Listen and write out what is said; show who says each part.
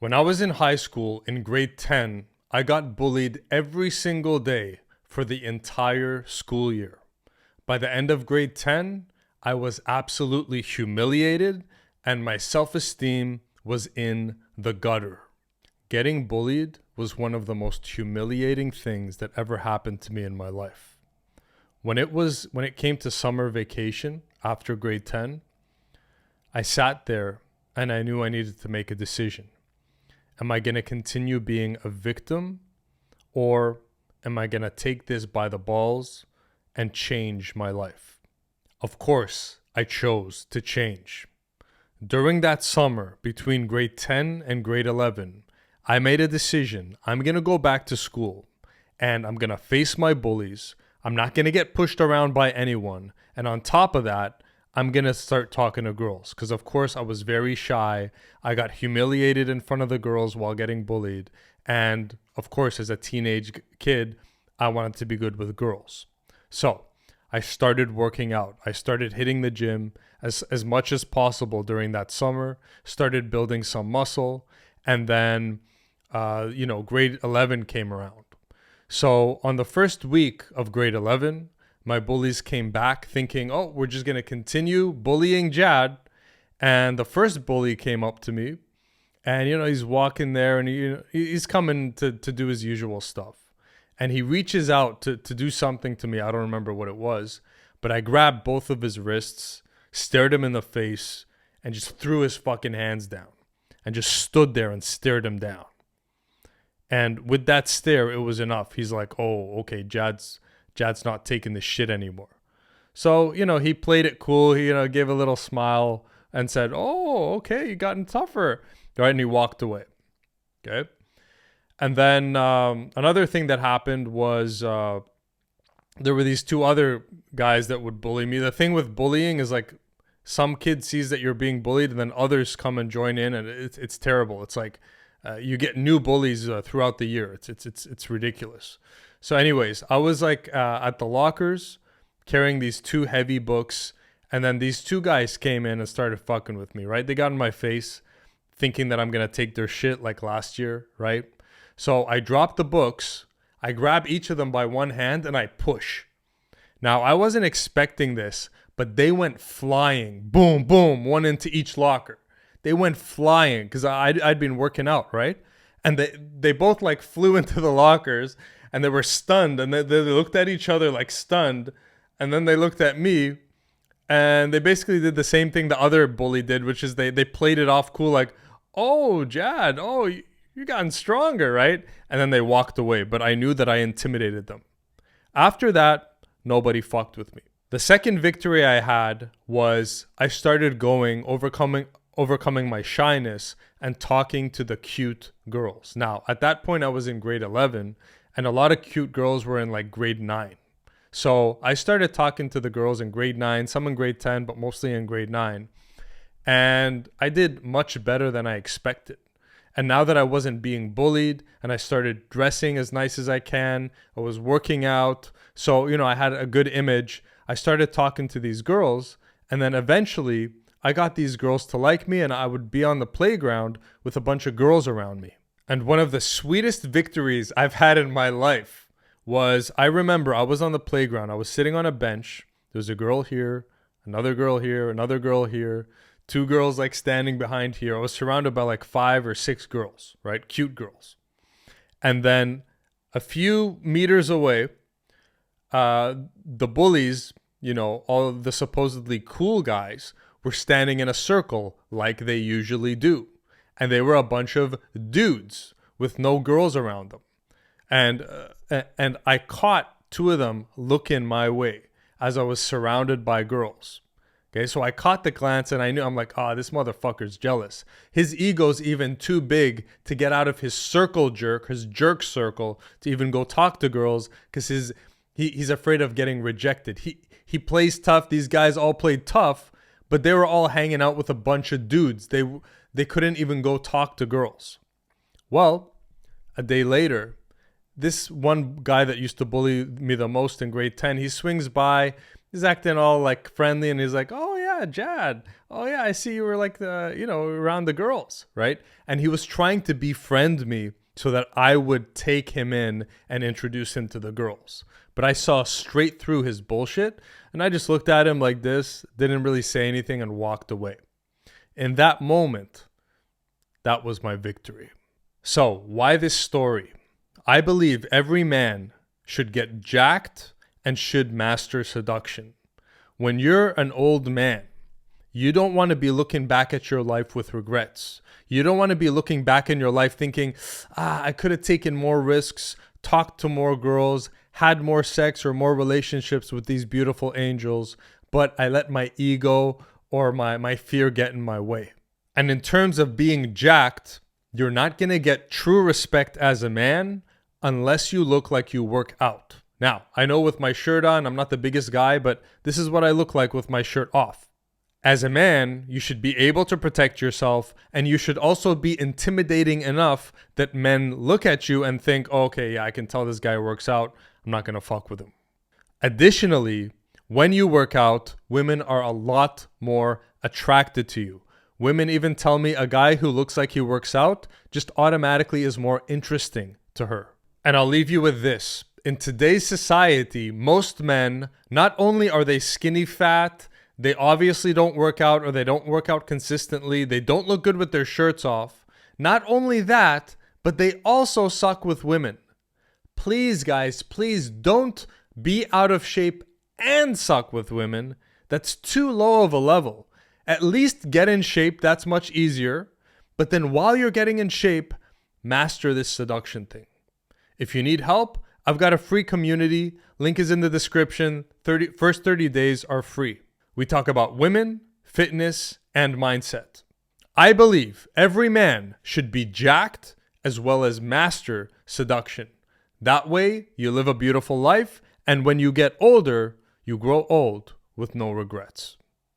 Speaker 1: When I was in high school in grade 10, I got bullied every single day for the entire school year. By the end of grade 10, I was absolutely humiliated and my self esteem was in the gutter. Getting bullied was one of the most humiliating things that ever happened to me in my life. When it came to summer vacation after grade 10, I sat there and I knew I needed to make a decision. Am I going to continue being a victim, or am I going to take this by the balls and change my life? Of course, I chose to change. During that summer between grade 10 and grade 11, I made a decision. I'm going to go back to school and I'm going to face my bullies. I'm not going to get pushed around by anyone. And on top of that, I'm going to start talking to girls because, of course, I was very shy. I got humiliated in front of the girls while getting bullied. And, of course, as a teenage kid, I wanted to be good with girls. So I started working out. I started hitting the gym as much as possible during that summer, started building some muscle. And then, grade 11 came around. So on the first week of grade 11, my bullies came back thinking, oh, we're just going to continue bullying Jad. And the first bully came up to me and, he's walking there and he's coming to do his usual stuff. And he reaches out to do something to me. I don't remember what it was, but I grabbed both of his wrists, stared him in the face, and just threw his fucking hands down and just stood there and stared him down. And with that stare, it was enough. He's like, oh, okay, Jad's not taking this shit anymore. So, he played it cool. He, gave a little smile and said, oh, okay, you gotten tougher. Right. And he walked away. Okay. And then another thing that happened was there were these two other guys that would bully me. The thing with bullying is like some kid sees that you're being bullied and then others come and join in, and it's terrible. It's like you get new bullies throughout the year. It's ridiculous. So anyways, I was like at the lockers carrying these two heavy books, and then these two guys came in and started fucking with me, right? They got in my face thinking that I'm going to take their shit like last year, right? So I dropped the books, I grab each of them by one hand and I push. Now, I wasn't expecting this, but they went flying, boom, boom, one into each locker. They went flying because I'd been working out, right? And they both like flew into the lockers and they were stunned, and they looked at each other like stunned, and then they looked at me and they basically did the same thing the other bully did, which is they played it off cool like, oh, Jad, oh, you gotten stronger, right? And then they walked away, but I knew that I intimidated them. After that, nobody fucked with me. The second victory I had was I started overcoming my shyness and talking to the cute girls. Now, at that point, I was in grade 11, and a lot of cute girls were in like grade 9. So I started talking to the girls in grade 9, some in grade 10, but mostly in grade 9. And I did much better than I expected. And now that I wasn't being bullied and I started dressing as nice as I can, I was working out. So, I had a good image. I started talking to these girls, and then eventually I got these girls to like me, and I would be on the playground with a bunch of girls around me. And one of the sweetest victories I've had in my life was, I remember I was on the playground. I was sitting on a bench. There was a girl here, another girl here, another girl here, two girls like standing behind here. I was surrounded by like 5 or 6 girls, right? Cute girls. And then a few meters away, the bullies, all of the supposedly cool guys were standing in a circle like they usually do. And they were a bunch of dudes with no girls around them. And I caught 2 of them looking my way as I was surrounded by girls. Okay, so I caught the glance and I'm like, this motherfucker's jealous. His ego's even too big to get out of his jerk circle to even go talk to girls because he's afraid of getting rejected. He plays tough. These guys all played tough, but they were all hanging out with a bunch of dudes. They couldn't even go talk to girls. Well, a day later, this one guy that used to bully me the most in grade 10, he swings by He's acting all like friendly and he's like, "Oh yeah, Jad. Oh yeah, I see you were like around the girls, right?" And he was trying to befriend me so that I would take him in and introduce him to the girls. But I saw straight through his bullshit and I just looked at him like this, didn't really say anything and walked away. In that moment, that was my victory. So, why this story? I believe every man should get jacked and should master seduction. When you're an old man, you don't want to be looking back at your life with regrets. You don't want to be looking back in your life thinking, I could have taken more risks, talked to more girls, had more sex or more relationships with these beautiful angels, but I let my ego or my fear get in my way. And in terms of being jacked, you're not going to get true respect as a man unless you look like you work out. Now, I know with my shirt on, I'm not the biggest guy, but this is what I look like with my shirt off. As a man, you should be able to protect yourself, and you should also be intimidating enough that men look at you and think, oh, okay, yeah, I can tell this guy works out. I'm not going to fuck with him. Additionally, when you work out, women are a lot more attracted to you. Women even tell me a guy who looks like he works out just automatically is more interesting to her. And I'll leave you with this. In today's society, most men, not only are they skinny fat, they obviously don't work out or they don't work out consistently. They don't look good with their shirts off. Not only that, but they also suck with women. Please, guys, please don't be out of shape and suck with women. That's too low of a level. At least get in shape. That's much easier. But then while you're getting in shape, master this seduction thing. If you need help, I've got a free community. Link is in the description. First 30 days are free. We talk about women, fitness, and mindset. I believe every man should be jacked as well as master seduction. That way, you live a beautiful life, and when you get older, you grow old with no regrets.